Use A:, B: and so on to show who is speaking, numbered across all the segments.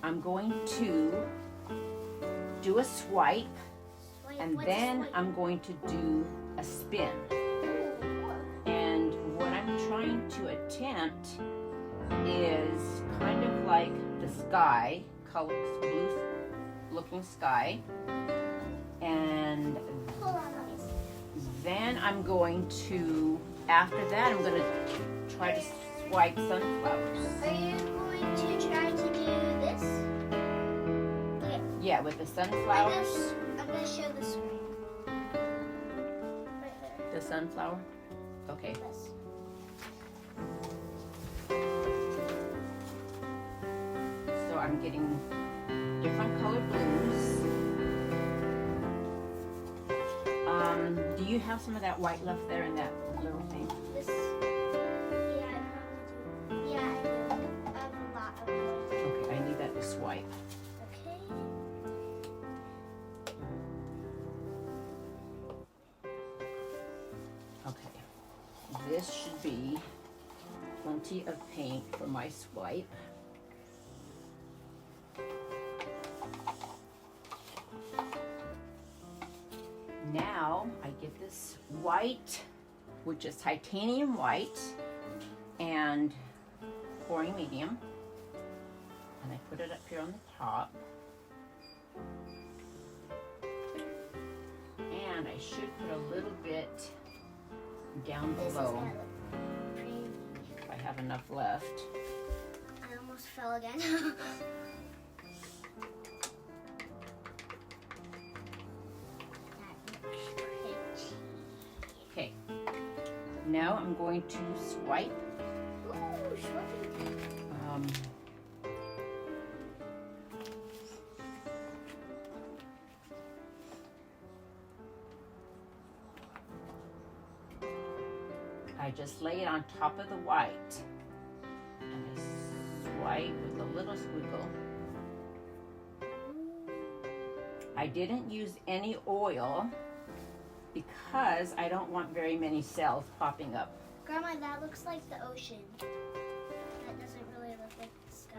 A: I'm going to do a swipe, and then I'm going to do a spin. And what I'm trying to attempt is kind of like the sky, color blue looking sky. And then I'm going to, after that, I'm going to try to swipe sunflowers.
B: Are you going to try to do this? Okay.
A: Yeah, with the sunflowers.
B: I'm going to show the screen. Right there.
A: The sunflower? Okay.
B: This.
A: So I'm getting different colored blues. Do you have some of that white left there in that little thing?
B: This. Yeah, I probably do. Yeah, I do. I have a lot of them.
A: Okay, I need that to swipe.
B: Okay.
A: Okay. This should be plenty of paint for my swipe. Now I get this white, which is titanium white, and pouring medium, and I put it up here on the top, and I should put a little bit down
B: This is
A: below
B: going to look pretty.
A: if I have enough left.
B: I almost fell again.
A: Okay, now I'm going to swipe.
B: Ooh, swiping.
A: I just lay it on top of the white, and I swipe with a little squiggle. I didn't use any oil because I don't want very many cells popping up.
B: Grandma, that looks like the ocean. That doesn't really look like the sky.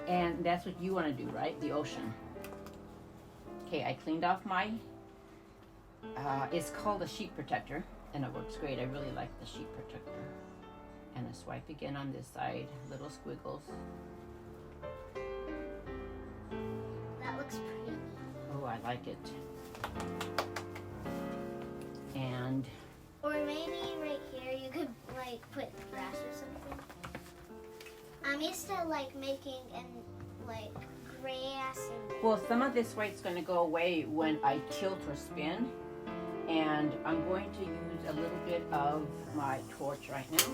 A: And that's what you want to do, right? The ocean. Okay, I cleaned off my, it's called a sheet protector, and it works great. I really like the sheet protector. And I swipe again on this side, little squiggles.
B: That looks pretty.
A: Oh, I like it. And
B: Or maybe right here you could like put grass or something. I'm used to like making and like grass and.
A: well, some of this white's going to go away when I tilt or spin. And I'm going to use a little bit of my torch right now.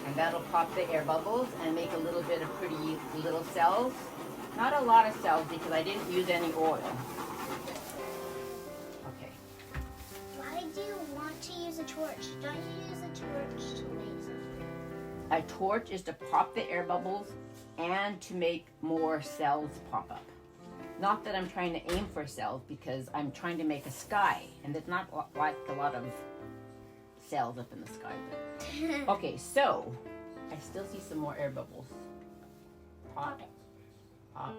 A: And that'll pop the air bubbles and make a little bit of pretty little cells. Not a lot of cells because I didn't use any oil. Okay.
B: Why do you want to use a torch? Don't you use a torch to make something?
A: A torch is to pop the air bubbles and to make more cells pop up. Not that I'm trying to aim for cells because I'm trying to make a sky, and it's not like a lot of cells up in the sky. But. Okay, so I still see some more air bubbles. Pop.
B: Pop it.
A: Pop.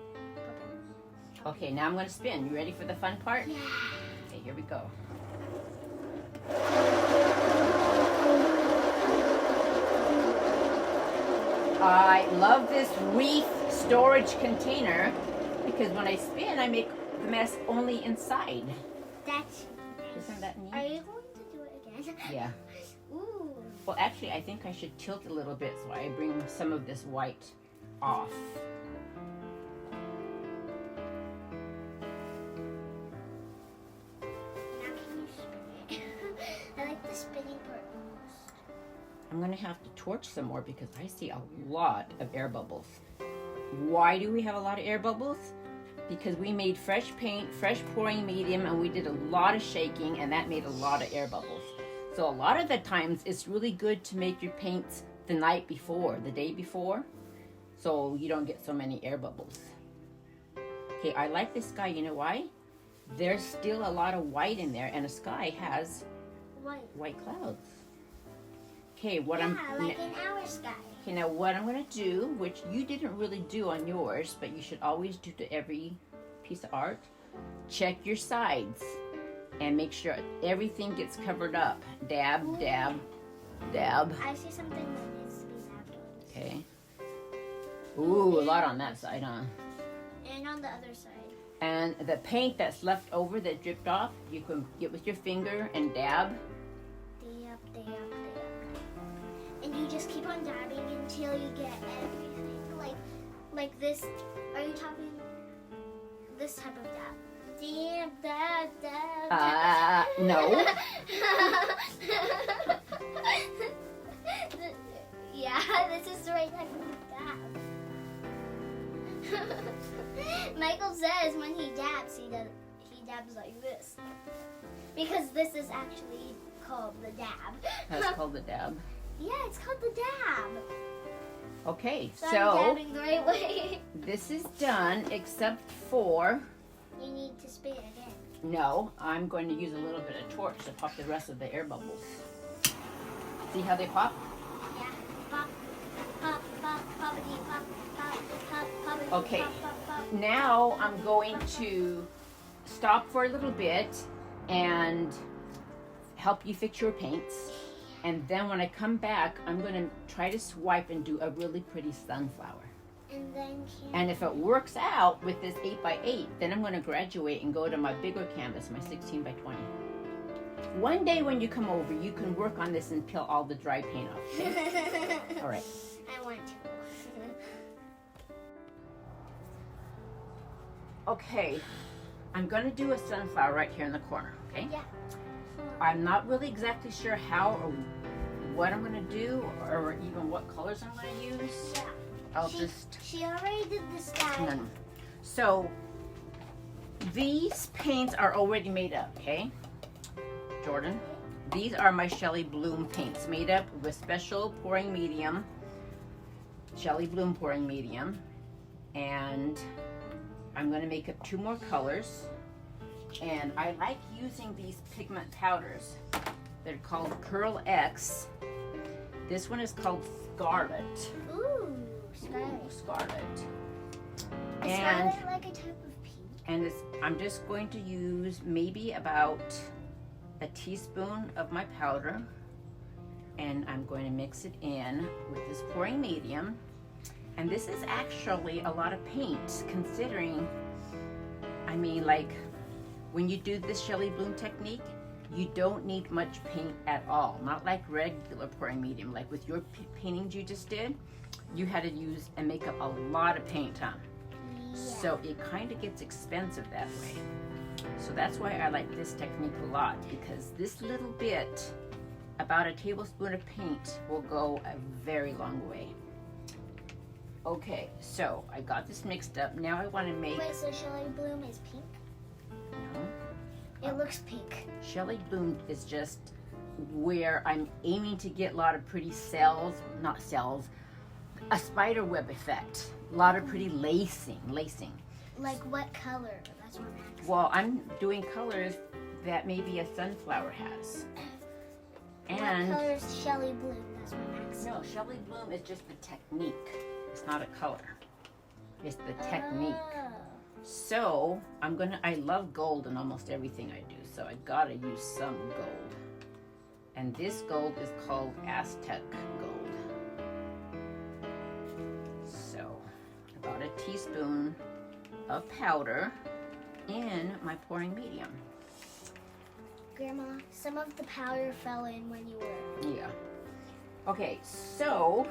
B: Pop
A: Okay, now I'm going to spin. You ready for the fun part?
B: Yeah.
A: Okay, here we go. I love this wreath storage container because when I spin, I make the mess only inside.
B: That's.
A: Isn't that neat?
B: Are you going to do it again?
A: Yeah.
B: Ooh.
A: Well, actually, I think I should tilt a little bit so I bring some of this white off.
B: Now can you spin it? I like the spinning part most.
A: I'm going to have to torch some more because I see a lot of air bubbles. Why do we have a lot of air bubbles? Because we made fresh paint, fresh pouring medium, and we did a lot of shaking, and that made a lot of air bubbles. So a lot of the times, it's really good to make your paints the night before, the day before, so you don't get so many air bubbles. Okay, I like the sky. You know why? There's still a lot of white in there, and the sky has
B: White.
A: white clouds. Okay,
B: Yeah, like in our sky.
A: Okay, now what I'm going to do, which you didn't really do on yours, but you should always do to every piece of art, check your sides and make sure everything gets covered up. Dab, dab, dab.
B: I see something that needs to be dabbed on.
A: Okay. Ooh, a lot on that side, huh?
B: And on the other side.
A: And the paint that's left over that dripped off, you can get with your finger and dab.
B: Dab, dab, dab. And you just keep on dabbing until you get everything. Like this. Are you talking this type of dab? Dab, dab, dab.
A: No.
B: Yeah, this is the right type of dab. Michael says when he dabs, he dabs like this. Because this is actually called the dab.
A: That's called the dab.
B: Yeah, it's called the dab.
A: Okay,
B: So I'm
A: so
B: dabbing the right way.
A: this is done except for,
B: You need to spin it again.
A: no, I'm going to use a little bit of torch to pop the rest of the air bubbles. See how they pop?
B: Yeah. Pop, pop, pop, poppity, pop, pop, pop, poppity,
A: Okay.
B: pop, pop, pop.
A: Now I'm going to stop for a little bit and help you fix your paints. And then when I come back, I'm going to try to swipe and do a really pretty sunflower.
B: And then
A: And if it works out with this 8x8, then I'm going to graduate and go to my bigger canvas, my 16x20. One day when you come over, you can work on this and peel all the dry paint off, okay? All right.
B: I want to.
A: Okay, I'm going to do a sunflower right here in the corner, okay?
B: Yeah.
A: I'm not really exactly sure how or what I'm going to do or even what colors I'm going to use.
B: Yeah.
A: I'll
B: she,
A: just...
B: She already did this guy.
A: No. So, these paints are already made up, okay? Jordan, these are my Shelley Bloom paints made up with special pouring medium, Shelley Bloom pouring medium, and I'm going to make up 2 more colors. And I like using these pigment powders. They're called Pearl X. This one is called Scarlet.
B: Ooh, scarlet.
A: Ooh, Scarlet.
B: Is
A: And
B: scarlet like a type of pink?
A: and I'm just going to use maybe about a teaspoon of my powder, and I'm going to mix it in with this pouring medium. And this is actually a lot of paint, considering, I mean, like, when you do this Shelley Bloom technique, you don't need much paint at all. Not like regular pouring medium. Like with your paintings you just did, you had to use and make up a lot of paint, huh?
B: Yeah.
A: So it kind of gets expensive that way. So that's why I like this technique a lot, because this little bit, about a tablespoon of paint, will go a very long way. Okay, so I got this mixed up. Now I want to make...
B: Wait, so Shelley Bloom is pink?
A: No.
B: It looks pink.
A: Shelley Bloom is just where I'm aiming to get a lot of pretty cells, not cells, a spider web effect. A lot of pretty lacing.
B: Like what color? That's what I'm asking.
A: Well, I'm doing colors that maybe a sunflower has. And
B: what color is Shelley Bloom? That's what I'm asking.
A: no, Shelley Bloom is just the technique. It's not a color. It's the technique.
B: Oh.
A: So I love gold in almost everything I do, so I gotta use some gold. And this gold is called Aztec gold. So about a teaspoon of powder in my pouring medium.
B: Grandma, some of the powder fell in when you were...
A: Yeah. Okay, so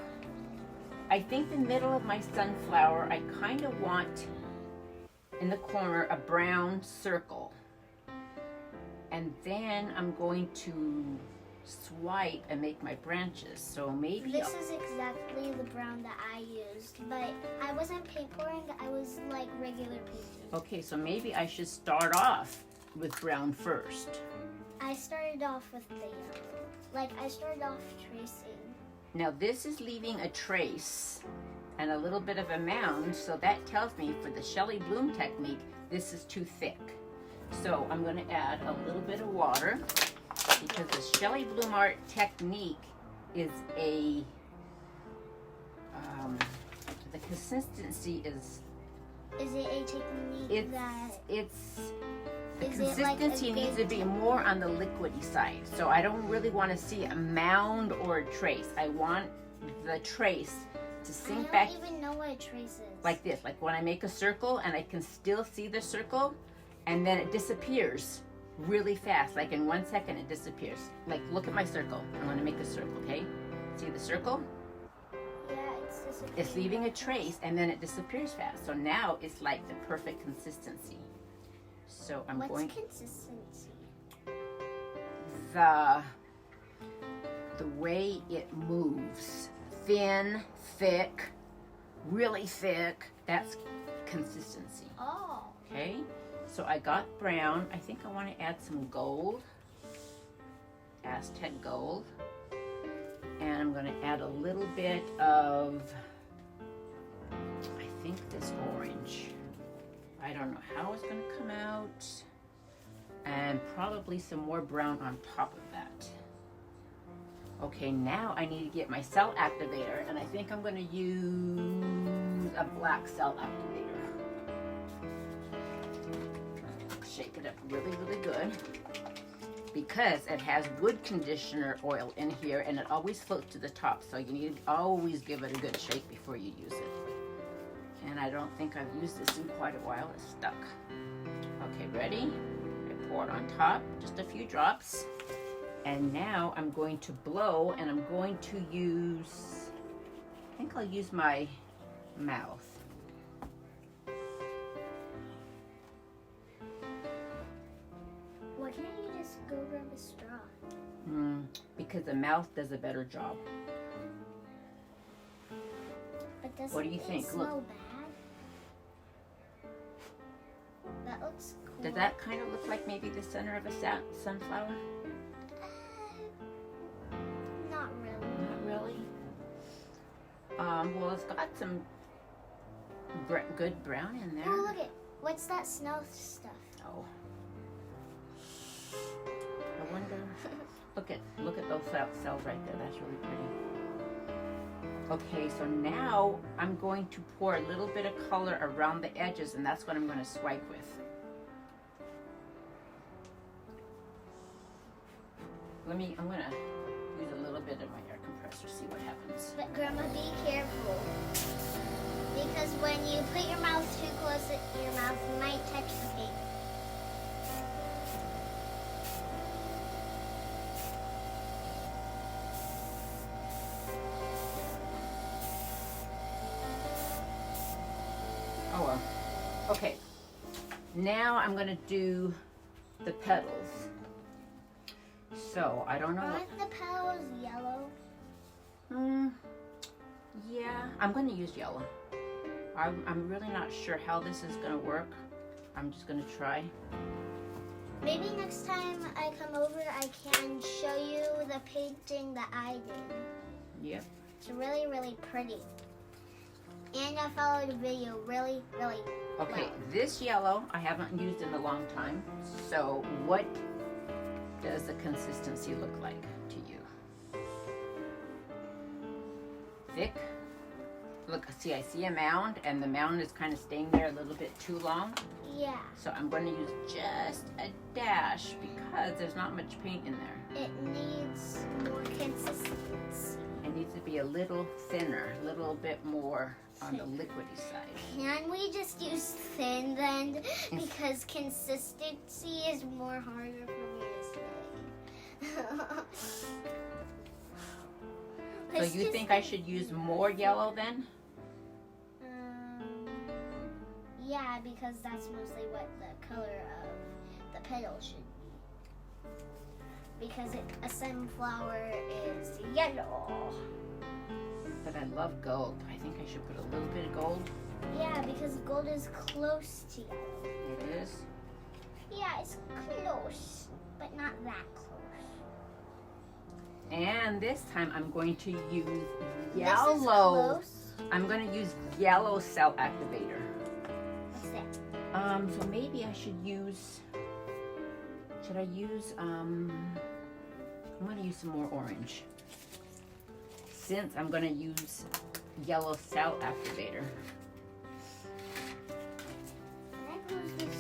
A: I think the middle of my sunflower, I kind of want in the corner a brown circle. And then I'm going to swipe and make my branches. So maybe
B: This is exactly the brown that I used, but I wasn't paint pouring, I was like regular painting.
A: okay, so maybe I should start off with brown first.
B: I started off with the yellow. Like I started off tracing.
A: Now this is leaving a trace and a little bit of a mound, so that tells me for the Shelley Bloom technique, this is too thick. So I'm going to add a little bit of water, because the Shelley Bloom art technique is a consistency is
B: Is it a technique that...
A: the
B: Is it like a
A: consistency needs to
B: good
A: be more on the liquidy side. So I don't really want to see a mound or a trace. I want the trace to sink back
B: I don't even know what a trace is.
A: like this. Like when I make a circle and I can still see the circle, and then it disappears really fast. Like in 1 second it disappears. Like look at my circle. I'm going to make a circle, okay? See the circle?
B: Yeah, it's disappearing.
A: It's leaving a trace and then it disappears fast. So now it's like the perfect consistency. So I'm
B: What's
A: going
B: consistency?
A: the way it moves. Thin, thick, really thick. That's consistency.
B: Oh.
A: Okay? So I got brown. I think I want to add some gold. Aztec gold. And I'm going to add a little bit of, I think this orange. I don't know how it's going to come out. And probably some more brown on top of that. Okay, now I need to get my cell activator, and I think I'm going to use a black cell activator. Shake it up really, really good. Because it has wood conditioner oil in here, and it always floats to the top, so you need to always give it a good shake before you use it. And I don't think I've used this in quite a while. It's stuck. Okay, ready? I pour it on top, just a few drops. And now I'm going to blow, and I'm going to use, I think I'll use my mouth.
B: Why can't you just go grab a straw?
A: Because the mouth does a better job.
B: But doesn't
A: What do you
B: it
A: think?
B: smell
A: Look.
B: bad? That looks cool.
A: Does that kind of look like maybe the center of a sunflower?
B: Not really.
A: Not really. Well, it's got some good brown in there.
B: Oh, look it. What's that snow stuff?
A: Oh. I wonder. Look at those cells right there. That's really pretty. Okay, so now I'm going to pour a little bit of color around the edges, and that's what I'm going to swipe with. I'm going to use a little bit of my air compressor, see what happens.
B: But Grandma, be careful. Because when you put your mouth too close to your mouth, you might touch the paint.
A: Oh well. Okay. Now I'm going to do the petals. So, I don't know what...
B: Aren't the petals yellow?
A: Yeah, I'm going to use yellow. I'm really not sure how this is going to work. I'm just going to try.
B: Maybe next time I come over, I can show you the painting that I did.
A: Yep.
B: It's really, really pretty. And I followed the video really, really
A: Okay,
B: well.
A: this yellow I haven't used in a long time. So, what does the consistency look like to you? Thick? Look, see, I see a mound, and the mound is kind of staying there a little bit too long.
B: Yeah.
A: So I'm going to use just a dash because there's not much paint in there.
B: It needs more consistency.
A: It needs to be a little thinner, a little bit more on the liquidy side.
B: Can we just use thin then? Because consistency is more harder for me to say.
A: So you think I should use more yellow then?
B: Yeah, because that's mostly what the color of the petal should be. Because a sunflower is yellow.
A: But I love gold. I think I should put a little bit of gold.
B: Yeah, because gold is close to yellow.
A: It is?
B: Yeah, it's close, but not that close.
A: And this time I'm going to use
B: This is
A: yellow.
B: close.
A: I'm going to use yellow cell activator.
B: What's that?
A: So maybe I should use, I'm going to use some more orange. since I'm going to use yellow cell activator.
B: Can I close this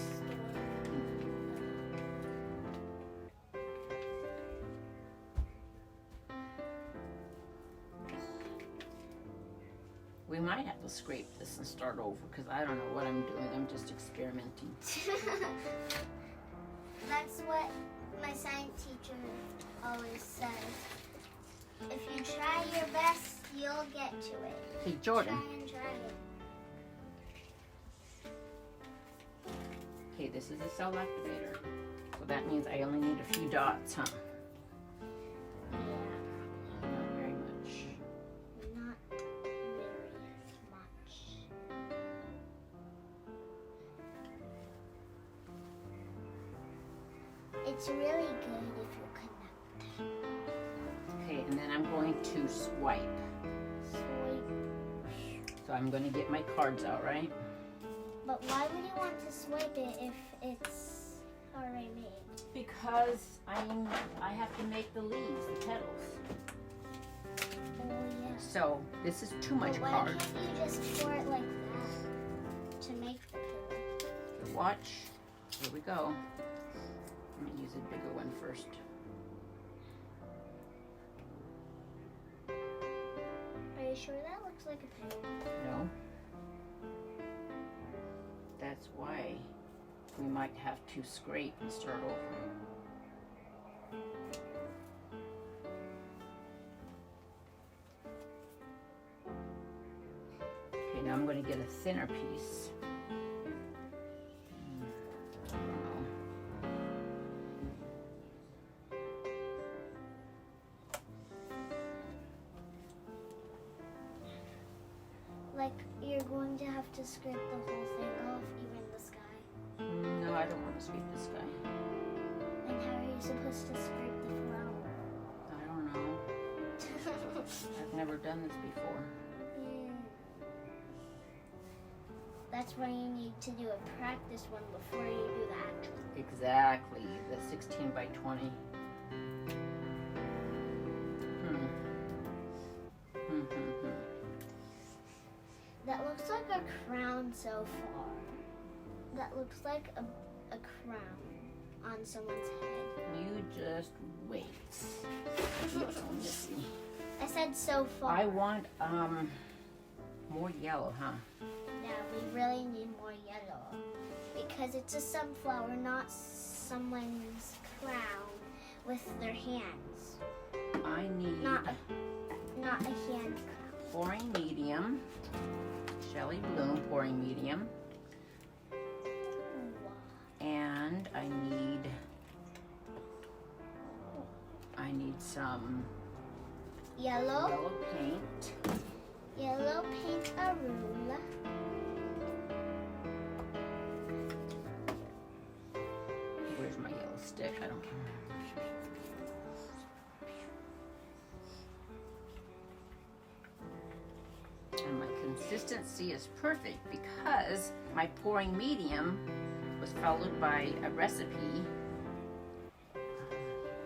A: We might have to scrape this and start over because I don't know what I'm doing. I'm just experimenting.
B: That's what my science teacher always says. If you try your best, you'll get to it.
A: Hey, Jordan.
B: Try and try it.
A: Okay, this is a cell activator. So that means I only need a few dots, huh?
B: Yeah,
A: Not very much.
B: not very much. It's really good if you connect.
A: Okay, and then I'm going to swipe.
B: Swipe.
A: So I'm going to get my cards out, right?
B: But why would you want to swipe it if it's already made?
A: Because I have to make the leaves, the petals.
B: Oh yeah.
A: So this is too much
B: But why
A: card.
B: can't you just pour it like that to make the pillow?
A: Watch. Here we go. I'm going to use a bigger one first.
B: Are you sure that looks like a pillow?
A: No. That's why we might have to scrape and start over. Okay, now I'm going to get a thinner piece. I don't know.
B: Like you're going to have to scrape the whole thing off, even the sky.
A: No, I don't want to sweep this guy.
B: And how are you supposed to scrape the flower?
A: I don't know. I've never done this before.
B: That's why you need to do a practice one before you do the actual.
A: Exactly, the 16 by 20.
B: That looks like a crown so far. That looks like a crown on someone's head.
A: You just wait. You're so messy.
B: I said so far.
A: I want more yellow, huh?
B: Yeah, we really need more yellow because it's a sunflower, not someone's crown with their hands.
A: I need
B: Not a hand crown.
A: pouring medium. Shelly Bloom pouring medium. And I need some
B: Yellow
A: paint.
B: Yellow paint a rule.
A: Where's my yellow stick? I don't know. And my consistency is perfect because my pouring medium was followed by a recipe.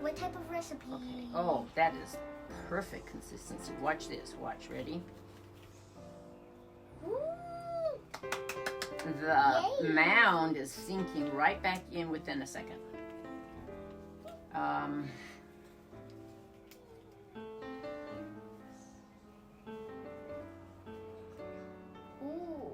B: What type of recipe?
A: Okay. Oh, that is perfect consistency. Watch this. Watch. Ready?
B: Ooh.
A: The
B: Yay.
A: mound is sinking right back in within a second.
B: Ooh.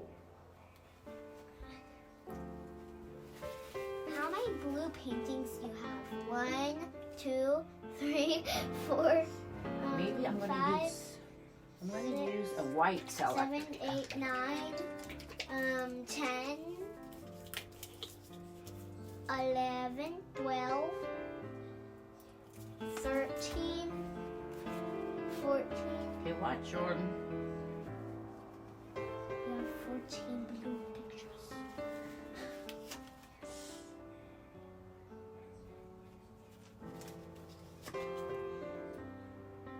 B: How many blue paintings do you have? 1, 2, 3, 4.
A: Maybe I'm going to
B: 5,
A: use. I'm going to use a white cell
B: 7,
A: activator.
B: 8, 9, 10, 11, 12, 13, 14.
A: Okay, watch, Jordan.
B: You have 14 blue pictures.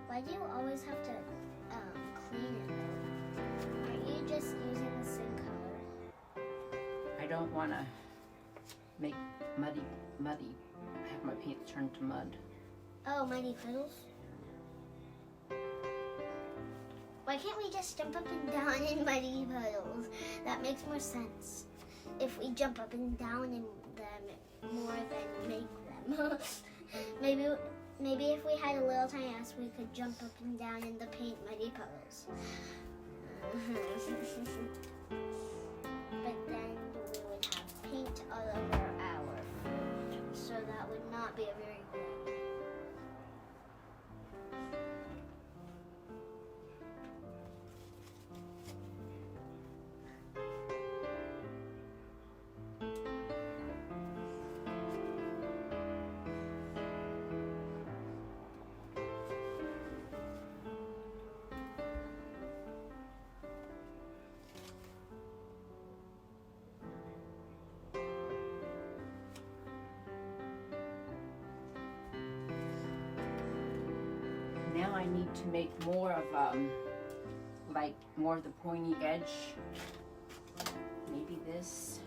B: Why do you always have to clean it though? Aren't you just using the same color?
A: I don't want to make muddy, have my paint turn to mud.
B: Oh, muddy puddles? Why can't we just jump up and down in muddy puddles? That makes more sense. If we jump up and down in them more than make them. maybe if we had a little tiny house, we could jump up and down in the paint muddy puddles. But then we would have paint all over our food, so that would not be a very good idea.
A: Now I need to make more of like more of the pointy edge. Maybe this.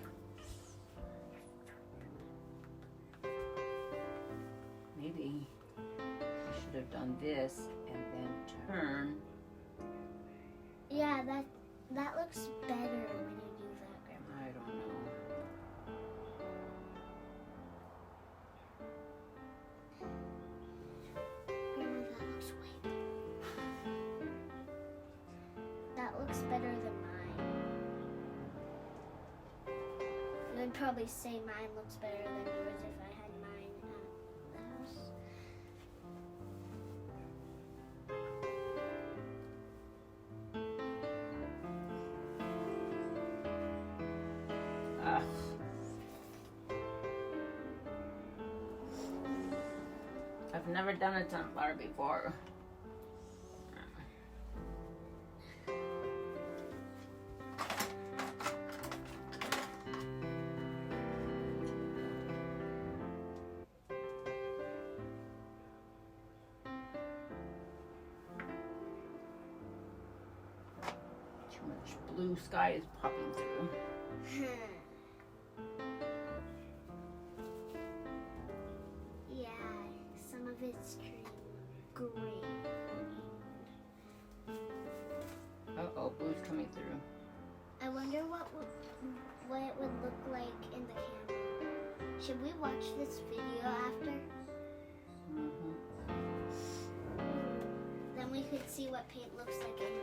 A: Maybe I should have done this and then turn.
B: Yeah, that looks better when you do that, Grandma.
A: I don't know.
B: Grandma, that looks way better. That looks better than mine. You would probably say mine looks better than yours if I had mine at the house.
A: Ugh. I've never done a sunflower before. Too much blue sky is popping through.
B: Yeah, some of it's green.
A: Uh-oh, blue's coming through.
B: I wonder what it would look like in the camera. Should we watch this video after?
A: Mm-hmm.
B: Then we could see what paint looks like in a video.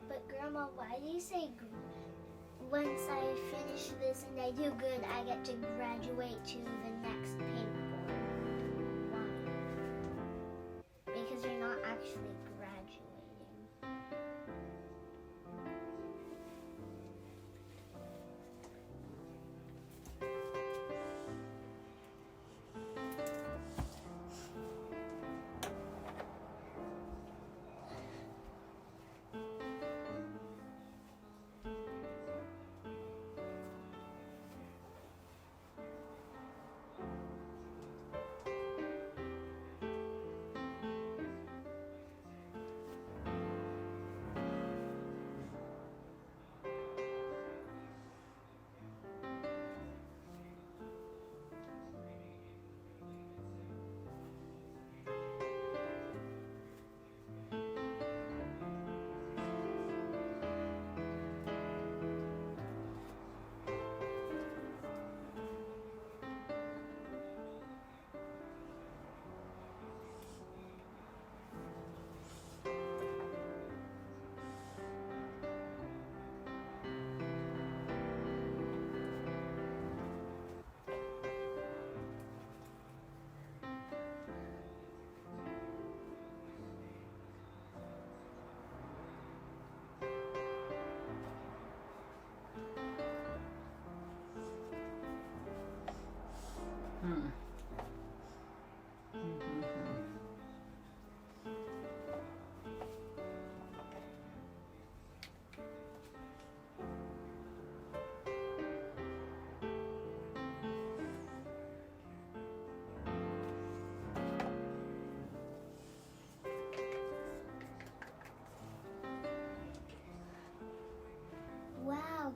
B: But Grandma, why do you say once I finish this and I do good, I get to graduate to the next paintball? Why? Because you're not actually graduating.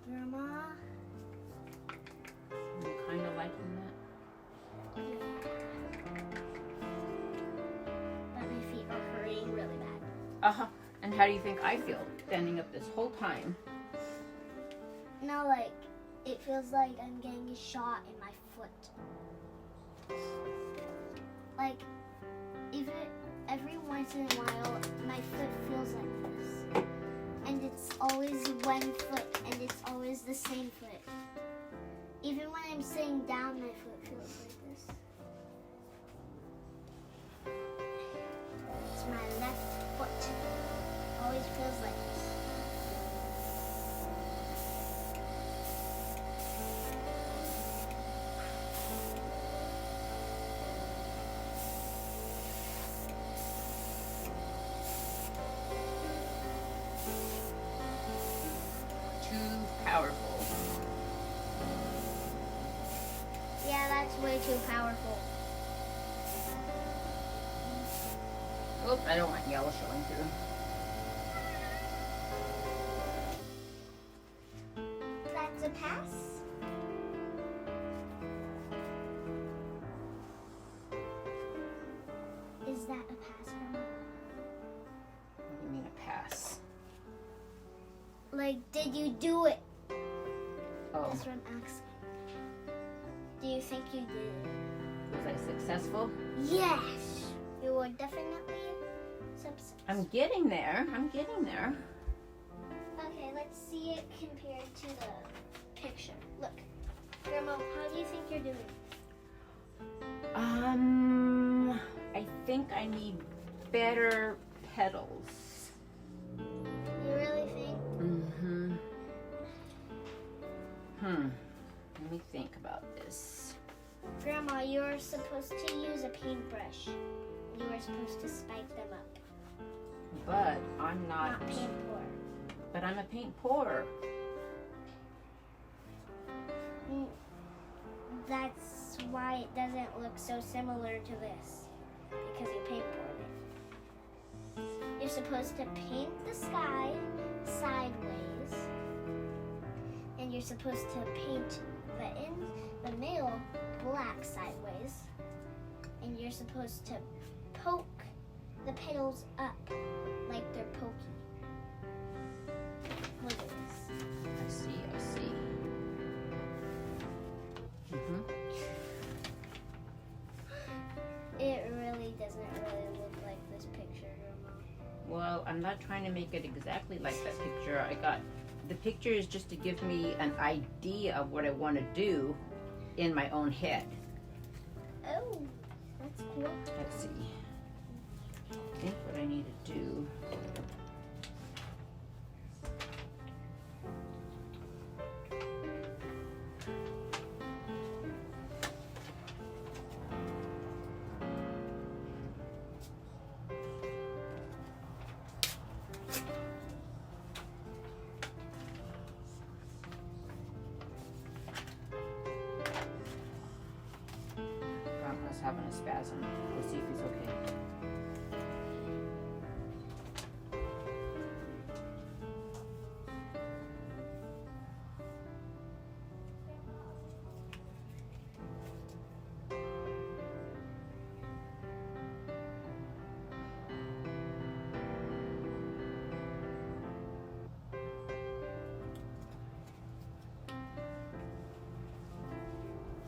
B: Grandma.
A: I'm kind of liking that.
B: But my feet are hurting really bad.
A: Uh-huh. And how do you think I feel standing up this whole time?
B: No, like, it feels like I'm getting a shot in my foot. Like, even every once in a while, my foot feels like this. And it's always one foot, and it's always the same foot. Even when I'm sitting down, my foot feels like this. It's my left foot. Always feels like this.
A: Too powerful.
B: Yeah, that's way too powerful.
A: Oops, I don't want yellow showing through.
B: That's a pass. Is that a pass, Grandma?
A: What do you mean a pass?
B: Like, did you do it?
A: Oh,
B: That's what I'm asking. Do you think you did?
A: was I successful?
B: Yes. You were definitely successful.
A: I'm getting there. I'm getting there.
B: Okay, let's see it compared to the picture. Look. Grandma, how do you think you're doing?
A: I think I need better petals.
B: You really think?
A: Mm-hmm. Let me think about this.
B: Grandma, you're supposed to use a paintbrush. You were supposed to spike them up.
A: But I'm
B: Not paint pour.
A: But I'm a paint pourer.
B: That's why it doesn't look so similar to this. Because you paint poured it. You're supposed to paint the sky sideways. And you're supposed to paint the middle black sideways. And you're supposed to poke the petals up like they're poking. Look at this.
A: I see.
B: It really doesn't really look like this picture, Grandma.
A: Well, I'm not trying to make it exactly like that picture. The picture is just to give me an idea of what I want to do in my own head.
B: Oh, that's cool.
A: Let's see. I think what I need to do. Grandpa's having a spasm. We'll see if he's okay.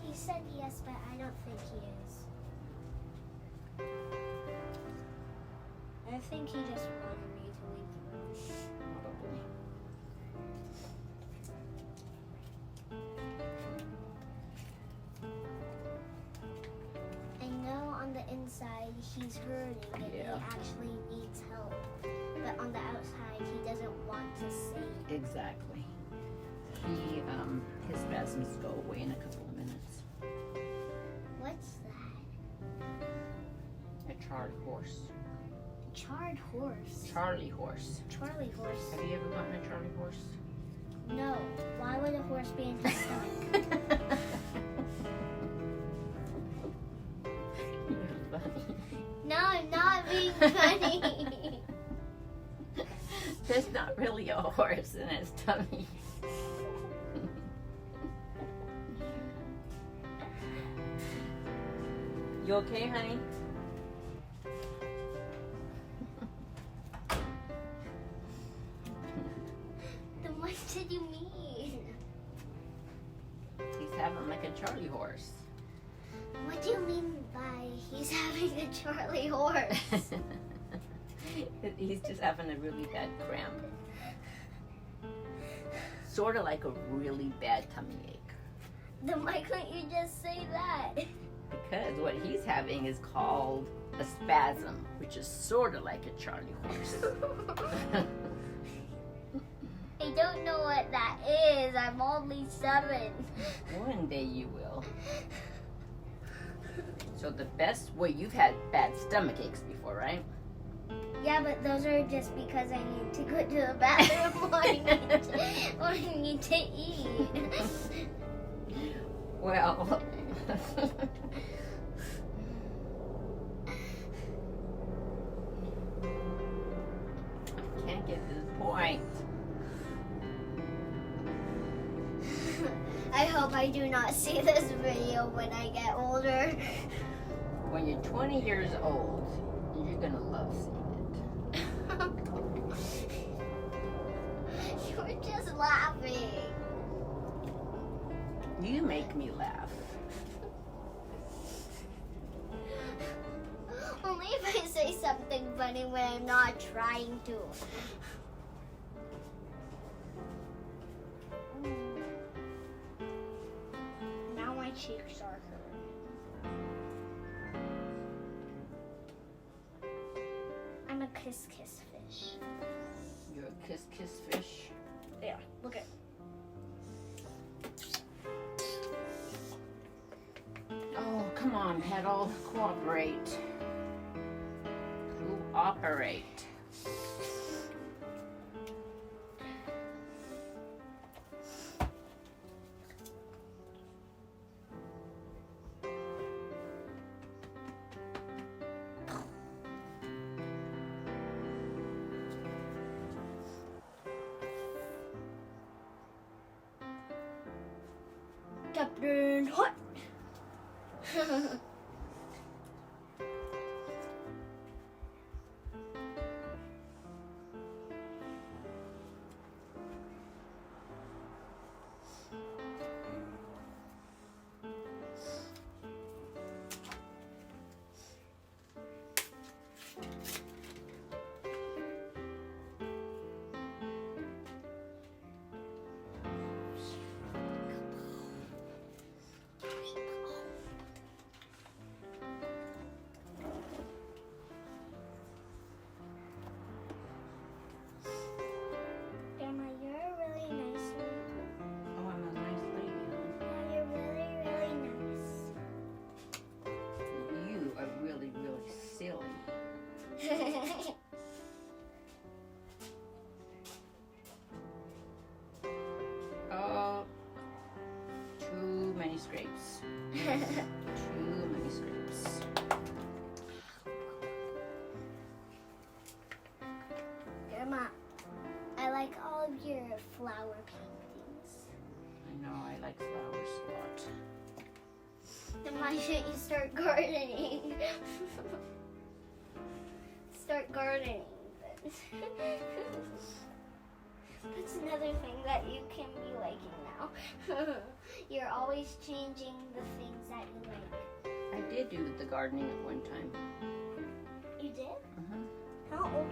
B: He said yes, but I don't think he is. I think he just wanted me to leave the room.
A: Probably.
B: I know on the inside he's hurting and he
A: Yeah.
B: actually needs help. But on the outside he doesn't want to say it.
A: Exactly. His spasms go away in a couple of minutes.
B: What's that?
A: A Charlie horse.
B: Charred horse.
A: Charlie horse.
B: Charlie horse.
A: Have you ever gotten a Charlie horse?
B: No. Why would a horse be in his stomach?
A: You're funny.
B: No, I'm not being funny.
A: There's not really a horse in his tummy. You okay, honey?
B: Then what did you mean?
A: He's having like a Charlie horse.
B: What do you mean by he's having a Charlie horse?
A: He's just having a really bad cramp. Sort of like a really bad tummy ache.
B: Then why couldn't you just say that?
A: Because what he's having is called a spasm, which is sort of like a Charlie horse.
B: I don't know what that is. I'm only 7.
A: One day you will. So the best, well, you've had bad stomach aches before, right?
B: Yeah, but those are just because I need to go to the bathroom or I need to eat.
A: Well, I can't get to the point.
B: I hope I do not see this video when I get older.
A: When you're 20 years old, you're gonna love seeing it.
B: You're just laughing.
A: You make me laugh.
B: Only if I say something funny when I'm not trying to. Now my cheeks are hurting. I'm a kiss fish.
A: You're a kiss fish.
B: Yeah, look at.
A: Oh, come on, Petal. Cooperate. Cooperate.
B: Captain Hot.
A: Oh, too many scrapes. Too many scrapes.
B: Grandma, I like all of your flower paintings.
A: I know, I like flowers a lot.
B: Then why shouldn't you start gardening? Start gardening. That's another thing that you can be liking now. You're always changing the things that you like.
A: I did do the gardening at one time.
B: You did?
A: Uh-huh.
B: How old?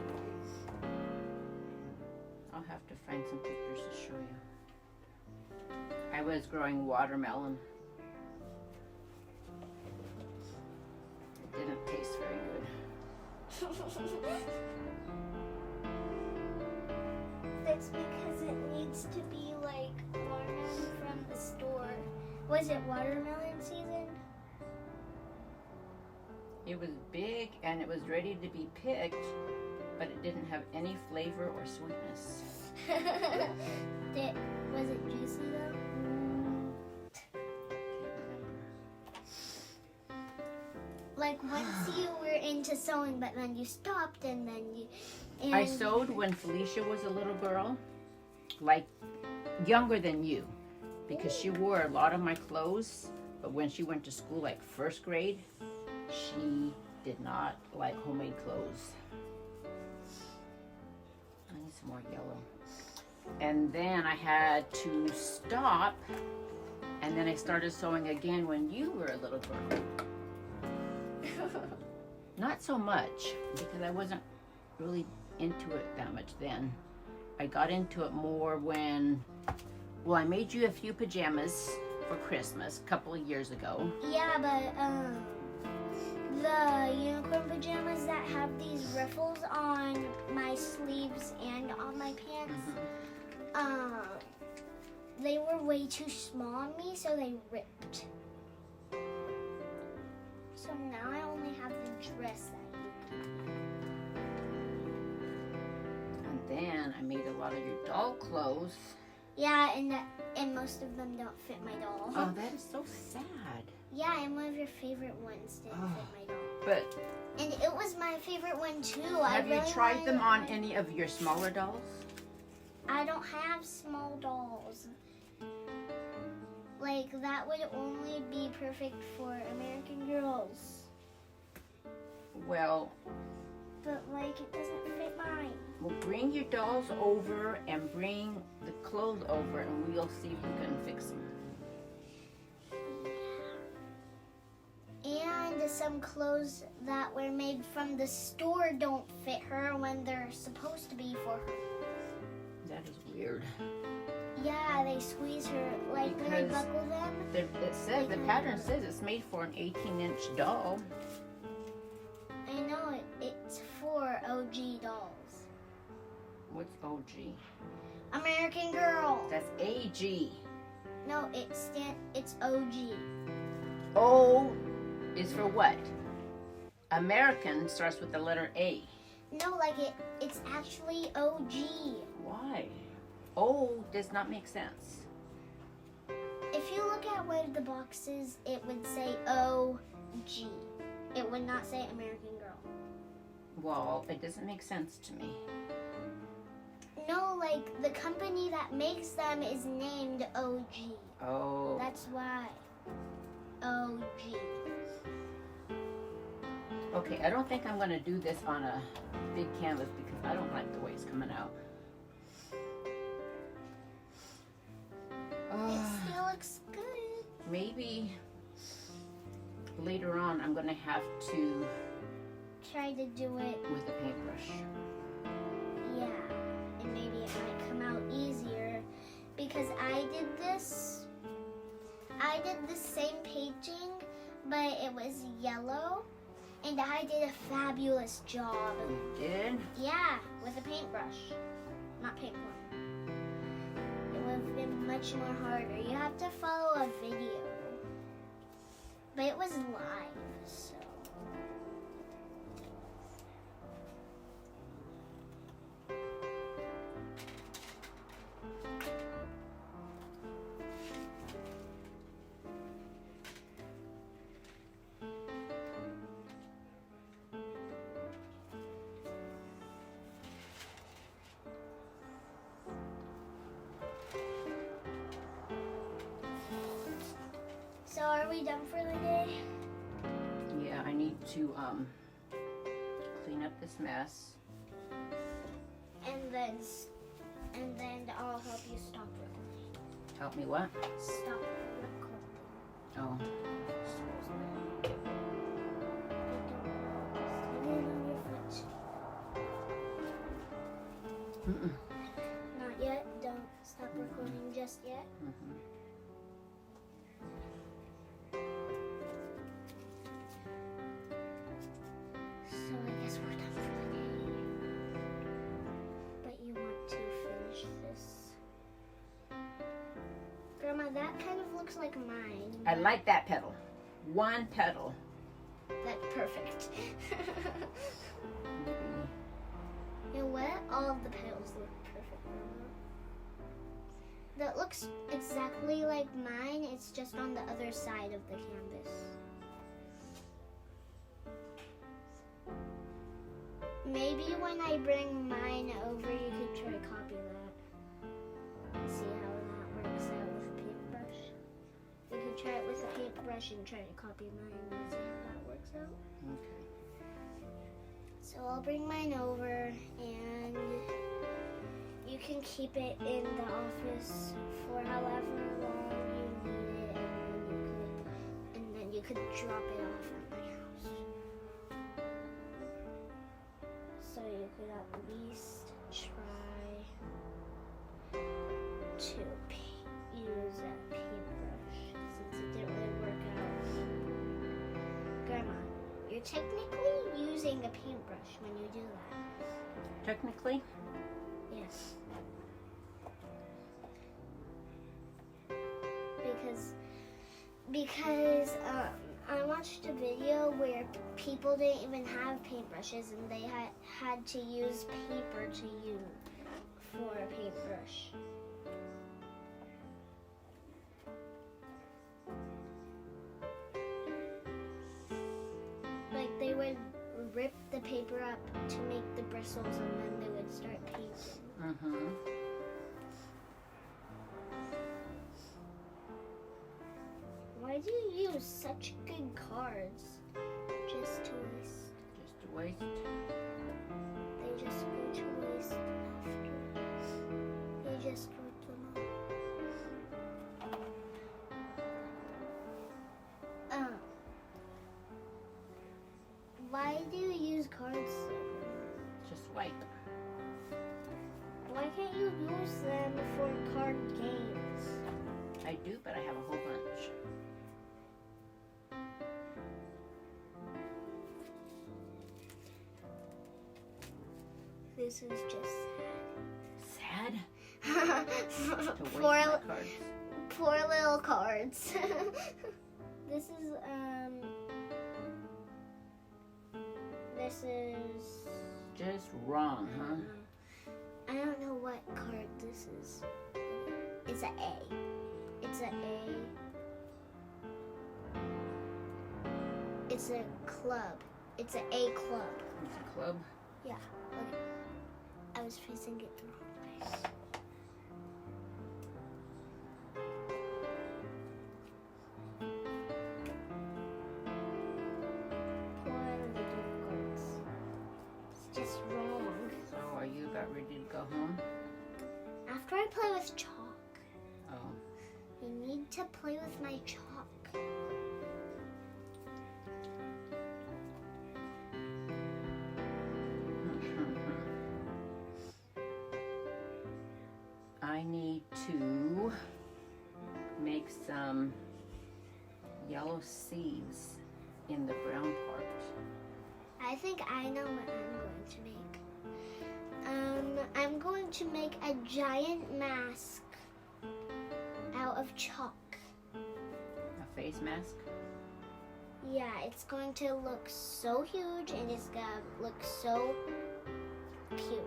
A: I'll have to find some pictures to show you. I was growing watermelon. It didn't taste very good.
B: That's because it needs to be like watermelon from the store. Was it watermelon season?
A: It was big and it was ready to be picked, but it didn't have any flavor or sweetness.
B: Was it juicy though?
A: Can't remember.
B: Like once you were into sewing, but then you stopped and then you... And
A: I sewed when Felicia was a little girl, like younger than you, because she wore a lot of my clothes, but when she went to school, like first grade, She did not like homemade clothes. I need some more yellow. And then I had to stop, and then I started sewing again when you were a little girl. Not so much, because I wasn't really into it that much then. I got into it more when, well, I made you a few pajamas for Christmas a couple of years ago.
B: Yeah, but the unicorn pajamas that have these riffles on my sleeves and on my pants, they were way too small on me, so they ripped. So now I only have the dress that you can.
A: And then I made a lot of your doll clothes.
B: Yeah, and most of them don't fit my doll.
A: Oh, that is so sad.
B: Yeah, and one of your favorite ones didn't fit my doll.
A: But
B: And it was my favorite one too.
A: have you tried them on any of your smaller dolls?
B: I don't have small dolls. Like, that would only be perfect for American Girls.
A: Well,
B: But, like, it doesn't fit mine.
A: we'll bring your dolls over and bring the clothes over, and we'll see if we can fix them.
B: And some clothes that were made from the store don't fit her when they're supposed to be for her.
A: That is weird.
B: Yeah, they squeeze her, like, when I
A: Because
B: buckle them.
A: It says, the pattern says it's made for an 18-inch doll.
B: I know it's for OG dolls.
A: What's OG?
B: American Girl.
A: That's AG.
B: No, it's OG.
A: O is for what? American starts with the letter A.
B: No, like it's actually OG.
A: Why? O does not make sense.
B: If you look at one of the boxes, it would say OG. It would not say American Girl.
A: Well, it doesn't make sense to me.
B: No, like the company that makes them is named OG.
A: Oh.
B: That's why. OG.
A: Okay, I don't think I'm going to do this on a big canvas because I don't like the way it's coming out.
B: It still looks good.
A: Maybe later on I'm going to have to
B: Try to do it.
A: with a paintbrush.
B: Yeah, and maybe it might come out easier because I did the same painting, but it was yellow, and I did a fabulous job.
A: You did?
B: Yeah, with a paintbrush, not paintbrush. It would have been much more harder. You have to follow a video, but it was live, so. So are we done for the day?
A: Yeah, I need to clean up this mess.
B: And then I'll help you stop recording.
A: Help me what?
B: Stop recording.
A: Oh. Mm-mm.
B: Not yet. Don't stop recording just yet.
A: Mm-hmm.
B: So I guess we're done for the day. But you want to finish this? Grandma, that kind of looks like mine.
A: I like that petal. One petal.
B: That's perfect.
A: Maybe.
B: You know what? All of the petals look perfect, Grandma. That looks exactly like mine. It's just on the other side of the canvas. Maybe when I bring mine over, you could try to copy that. See how that works out with a paintbrush. You could try it with a paintbrush and try to copy mine and see how that works. wax out.
A: Okay.
B: So I'll bring mine over, and you can keep it in the office for however long you need it, and then you could drop it off at my house. So you could at least try to use a paintbrush since it didn't really work out. Grandma, you're technically using a paintbrush when you do that.
A: Technically?
B: Yes. Because I watched a video where people didn't even have paintbrushes and they had to use paper to use for a paintbrush. Like they would rip the paper up to make the bristles and then they would start painting.
A: Mm-hmm.
B: Why do you use such good cards just to waste?
A: Just to waste.
B: They just go to waste after. They just rip them up. Why do you use cards?
A: Just white.
B: Why can't you use them for card games?
A: I do, but I have a whole bunch.
B: This is just
A: Sad?
B: sad.
A: To waste
B: poor,
A: my cards.
B: poor little cards. This is
A: Just wrong, huh?
B: I don't know what card this is. It's an A. It's an A. It's a club. It's an A club.
A: It's a club.
B: Yeah. Look. I was facing it the wrong way. Poor little cards. It's just wrong.
A: So are you about ready to go home?
B: After I play with chalk,
A: Oh.
B: I need to play with my chalk.
A: I need to make some yellow seeds in the brown part.
B: I think I know what I'm going to make. I'm going to make a giant mask out of chalk.
A: A face mask?
B: Yeah, it's going to look so huge and it's going to look so cute.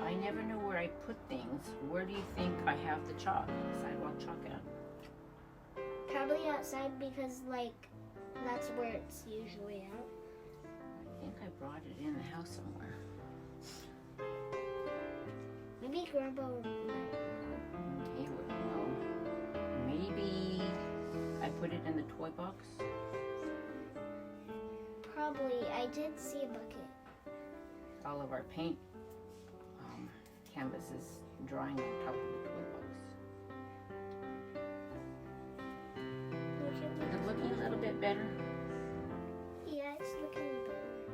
A: I never know where I put things. Where do you think I have the chalk? Sidewalk chalk at?
B: Probably outside because, like, that's where it's usually at.
A: I think I brought it in the house somewhere.
B: Maybe Grandpa might know.
A: He would know. Maybe I put it in the toy box.
B: Probably. I did see a bucket.
A: All of our paint canvas is drying on top of the toy box. Is it looking a little bit better?
B: Yeah, it's looking better.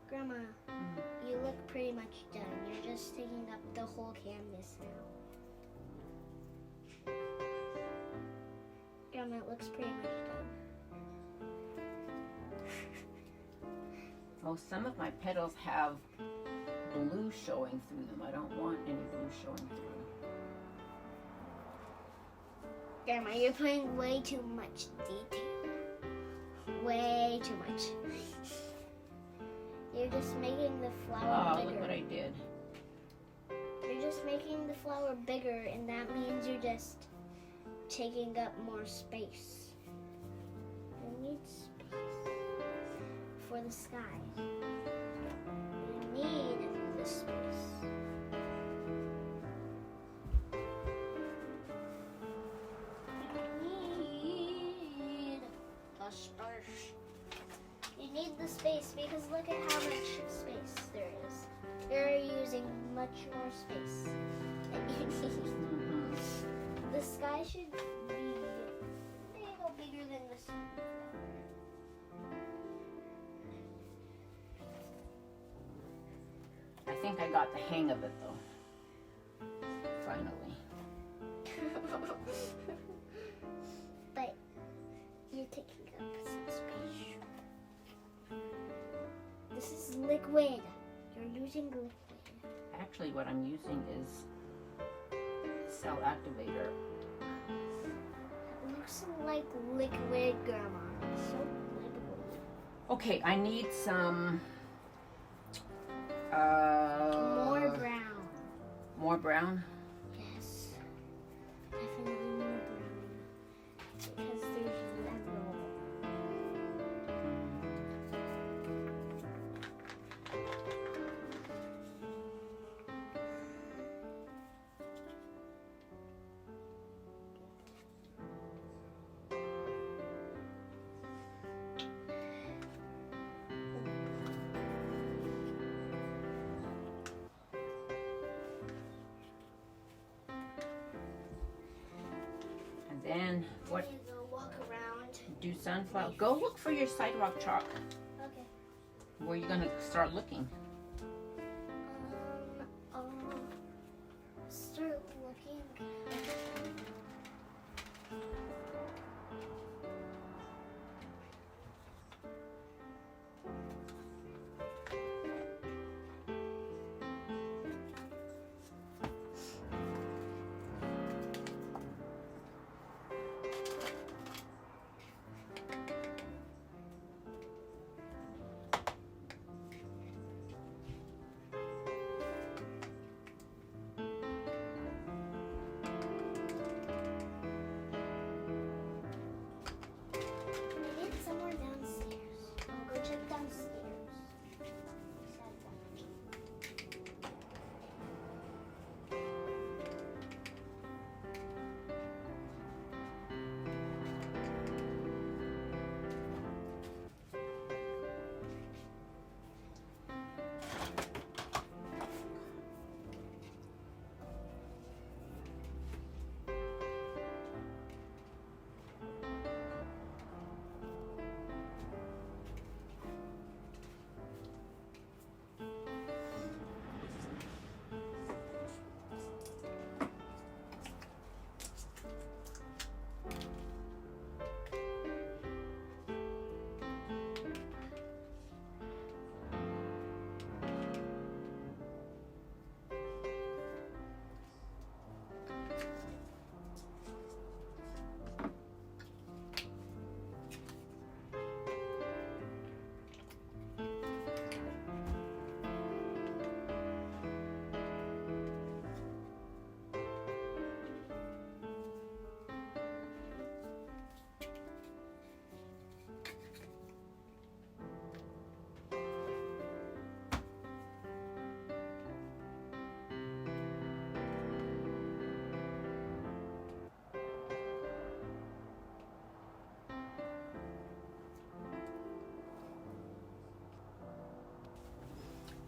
B: Grandma, you look pretty much done. You're just taking up the whole canvas now. Grandma, it looks pretty much done.
A: Oh, some of my petals have blue showing through them. I don't want any blue showing through.
B: Grandma, you're putting way too much detail. Way too much. You're just making the flower
A: Oh,
B: bigger.
A: look what I did.
B: You're just making the flower bigger, and that means you're just taking up more space. You need space for the sky. You need the space. You need the space. need the space because look at how much space there is. You're using much more space than you need. The sky should be a little bigger than the sunflower.
A: I think I got the hang of it though. Finally.
B: But you're taking up some space. This is liquid. You're using liquid.
A: Actually, what I'm using is cell activator.
B: It looks like liquid, Grandma. So liquid.
A: Okay, I need some.
B: More brown.
A: More brown?
B: Yes. Definitely more brown. Because there's yellow.
A: Then what?
B: You go walk around.
A: Do sunflower. Go look for your sidewalk chalk.
B: Okay.
A: Where are you gonna start looking?
B: Start looking. Maybe it's somewhere downstairs. I'll go check downstairs.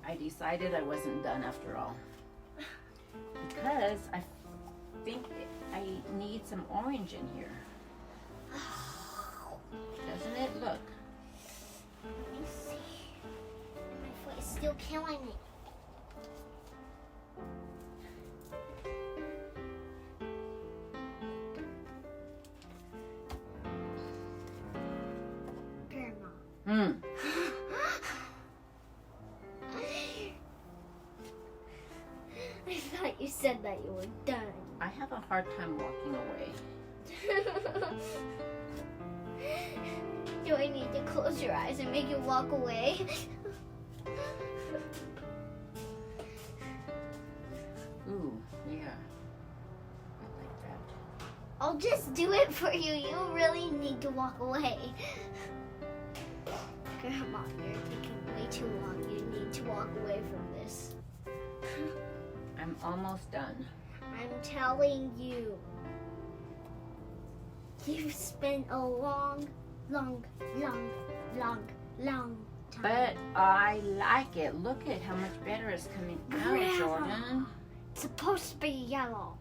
A: I decided I wasn't done after all. Because I think I need some orange in here. Doesn't it? Look.
B: Let me see. My foot is still killing me. Grandma. I thought you said that you were done.
A: I have a hard time walking away.
B: Do I need to close your eyes and make you walk away?
A: Ooh, yeah. I like that.
B: I'll just do it for you. You really need to walk away. Grandma, you're taking way too long. You need to walk away from this.
A: I'm almost done.
B: I'm telling you. You've spent a long long time.
A: But I like it. Look at how much better it's coming out,
B: Grandma.
A: Jordan.
B: It's supposed to be yellow.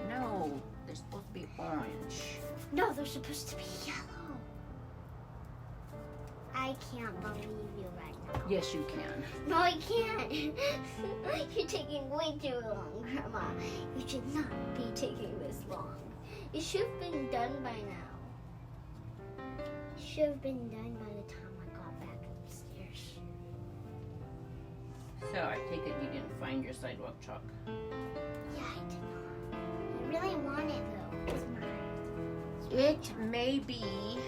A: No, they're supposed to be orange.
B: No, they're supposed to be yellow. I can't believe you right now.
A: Yes, you can.
B: No, I can't. You're taking way too long, Grandma. You should not be taking this long. It should have been done by now. It should have been done by the time I got back upstairs.
A: So I take it you didn't find your sidewalk chalk.
B: Yeah, I did not. I really want it though. It's mine.
A: It may be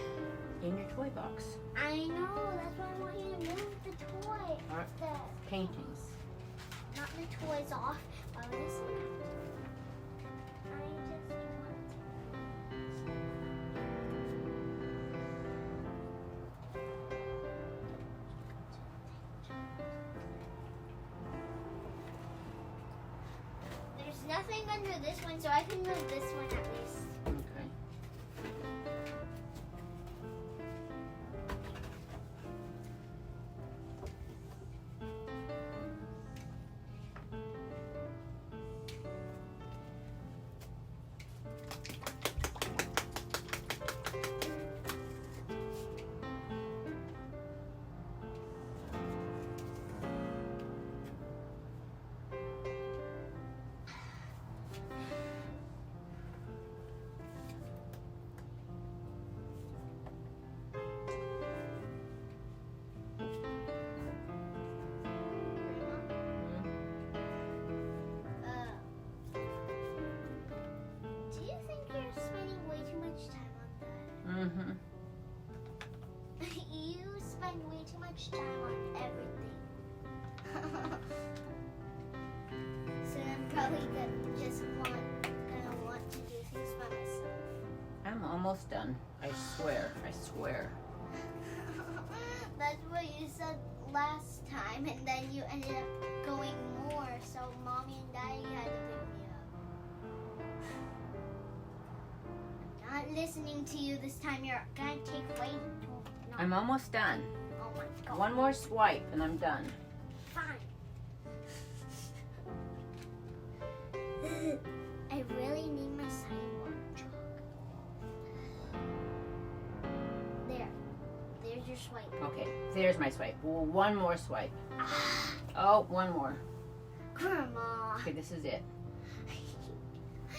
A: in your toy box.
B: I know. That's why I want you to move the toy.
A: Alright.
B: The
A: Paintings.
B: Not the toys off. While this I just want. There's nothing under this one, so I can move this one at least.
A: Okay.
B: Do you think you're spending way too much time on that?
A: Mm-hmm.
B: You spend way too much time on everything. So I'm probably gonna want to do things by myself.
A: I'm almost done. I swear. I swear.
B: That's what you said last time, and then you ended up going more, so Mommy and Daddy had to pick me up. I'm not listening to you this time. You're gonna take way too long.
A: I'm almost done.
B: Oh my God.
A: One more swipe and I'm done.
B: Fine. I really need my sidewalk chalk. There. There's your swipe.
A: Okay, there's my swipe. Well, one more swipe.
B: Ah,
A: Oh, one more.
B: Grandma.
A: Okay, this is it.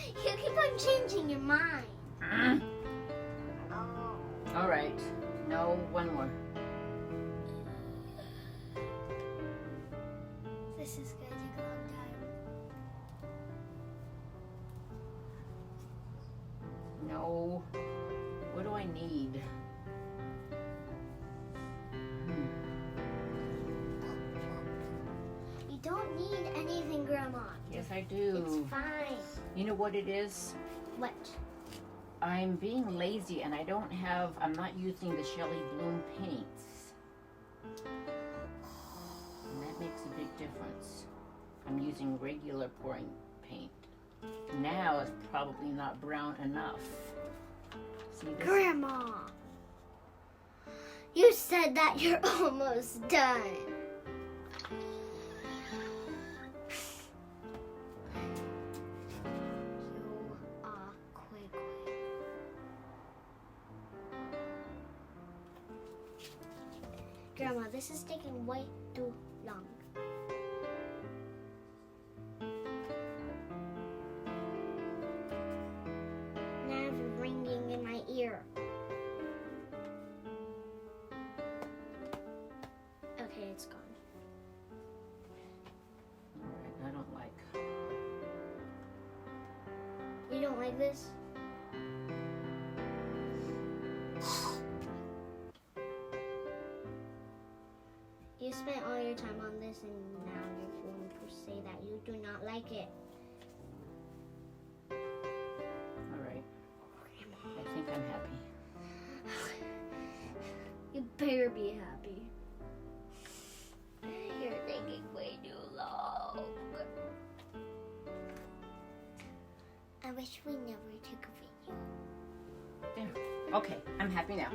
B: You keep on changing your mind.
A: Mm.
B: Oh.
A: All right. No, one more.
B: This is gonna take a long time.
A: No. What do I need?
B: You don't need anything, Grandma.
A: Yes, I do.
B: It's fine.
A: You know what it is?
B: What?
A: I'm being lazy and I'm not using the Shelly Bloom paints. And that makes a big difference. I'm using regular pouring paint. Now it's probably not brown enough. See this?
B: Grandma. You said that you're almost done. You are quick. Grandma, this is taking way too long. Now I have ringing in my ear. Okay, it's gone.
A: Alright, I don't like.
B: You don't like this? You spent all your time on this and now you're going to say that you do not like it.
A: Alright. I think I'm happy.
B: You better be happy. You're taking way too long. I wish we never took a video.
A: There. Okay, I'm happy now.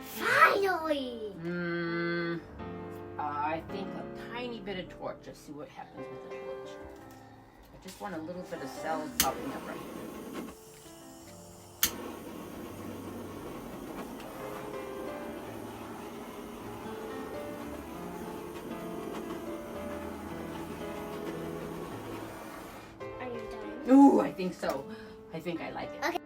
B: Finally!
A: I think a tiny bit of torch. Let's see what happens with the torch. I just want a little bit of cells popping up right here.
B: Are you done?
A: Ooh, I think so. I think I like it.
B: Okay.